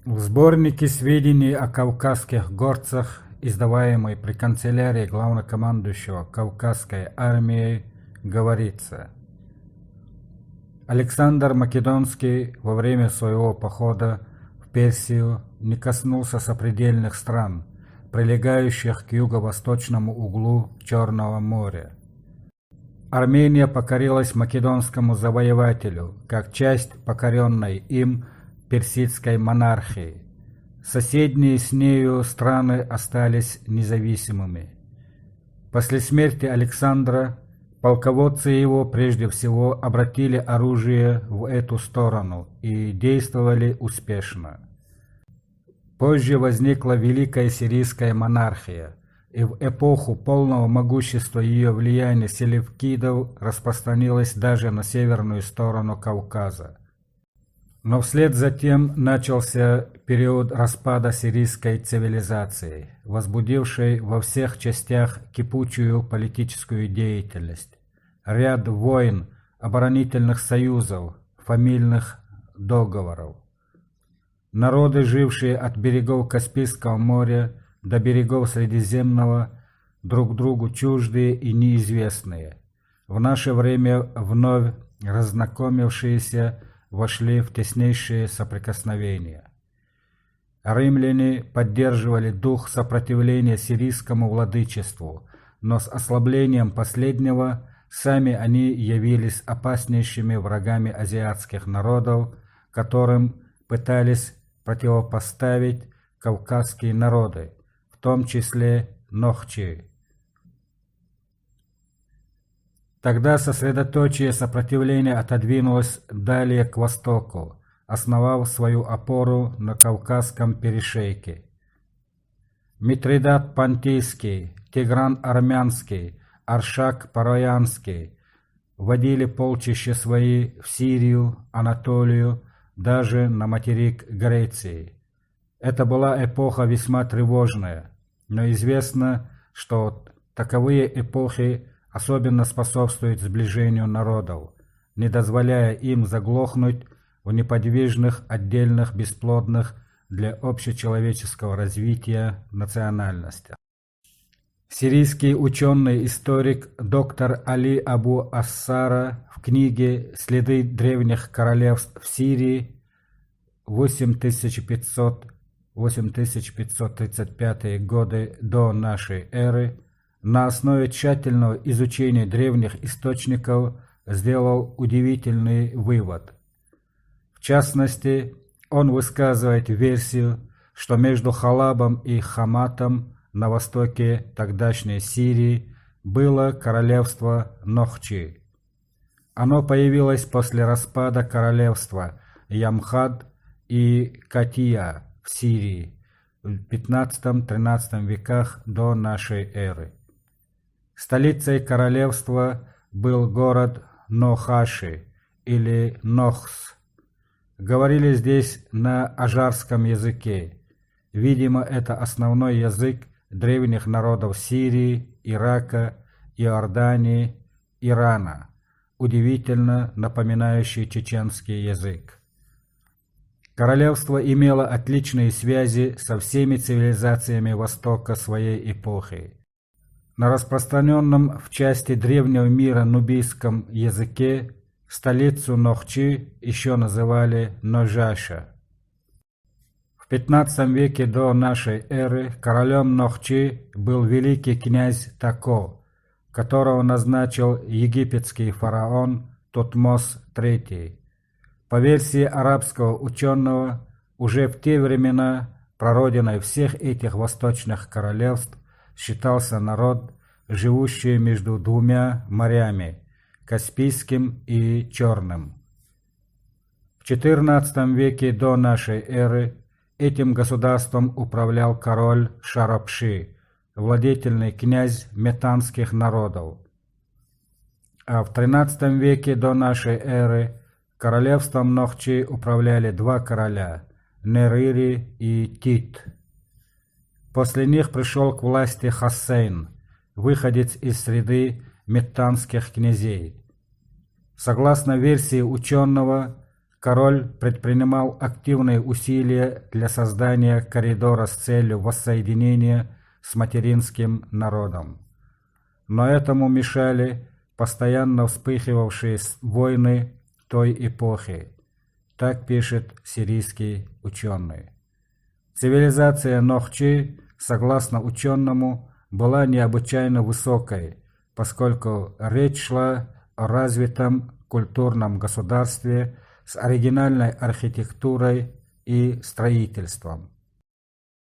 В сборнике сведений о кавказских горцах, издаваемой при канцелярии главнокомандующего Кавказской армией, говорится: Александр Македонский во время своего похода в Персию не коснулся сопредельных стран, прилегающих к юго-восточному углу Черного моря. Армения покорилась македонскому завоевателю, как часть покоренной им персидской монархии. Соседние с нею страны остались независимыми. После смерти Александра полководцы его прежде всего обратили оружие в эту сторону и действовали успешно. Позже возникла Великая Сирийская монархия, и в эпоху полного могущества ее влияния селевкидов распространилось даже на северную сторону Кавказа. Но вслед за тем начался период распада сирийской цивилизации, возбудивший во всех частях кипучую политическую деятельность, ряд войн, оборонительных союзов, фамильных договоров. Народы, жившие от берегов Каспийского моря до берегов Средиземного, друг другу чуждые и неизвестные, в наше время вновь разнакомившиеся, вошли в теснейшие соприкосновения. Римляне поддерживали дух сопротивления сирийскому владычеству, но с ослаблением последнего сами они явились опаснейшими врагами азиатских народов, которым пытались противопоставить кавказские народы, в том числе нохчи. Тогда сосредоточие сопротивления отодвинулось далее к востоку, основав свою опору на Кавказском перешейке. Митридат Понтийский, Тигран Армянский, Аршак Пароянский вводили полчища свои в Сирию, Анатолию, даже на материк Греции. Это была эпоха весьма тревожная, но известно, что таковые эпохи особенно способствуют сближению народов, не дозволяя им заглохнуть в неподвижных, отдельных, бесплодных для общечеловеческого развития национальностях. Сирийский ученый-историк доктор Али Абу Ассара в книге «Следы древних королевств в Сирии» 8500-8535 годы до нашей эры на основе тщательного изучения древних источников сделал удивительный вывод. В частности, он высказывает версию, что между Халабом и Хаматом на востоке тогдашней Сирии было королевство Нохчи. Оно появилось после распада королевства Ямхад и Катия в Сирии в XV-XIII веках до нашей эры. Столицей королевства был город Нохаши или Нохс. Говорили здесь на ажарском языке. Видимо, это основной язык древних народов Сирии, Ирака, Иордании, Ирана, удивительно напоминающий чеченский язык. Королевство имело отличные связи со всеми цивилизациями Востока своей эпохи. На распространенном в части древнего мира нубийском языке столицу Нохчи еще называли Ножаша. В XV веке до нашей эры королем Нохчи был великий князь Тако, которого назначил египетский фараон Тутмос III. По версии арабского ученого, уже в те времена прародиной всех этих восточных королевств считался народ, живущий между двумя морями – Каспийским и Черным. В XIV веке до нашей эры этим государством управлял король Шарапши, владетельный князь метанских народов. А в XIII веке до нашей эры королевством Нохчи управляли два короля – Нерири и Тит. После них пришел к власти Хассейн, выходец из среды метанских князей. Согласно версии ученого, король предпринимал активные усилия для создания коридора с целью воссоединения с материнским народом. Но этому мешали постоянно вспыхивавшие войны той эпохи. Так пишет сирийский ученый. Цивилизация Нохчи, согласно ученому, была необычайно высокой, поскольку речь шла о развитом культурном государстве с оригинальной архитектурой и строительством.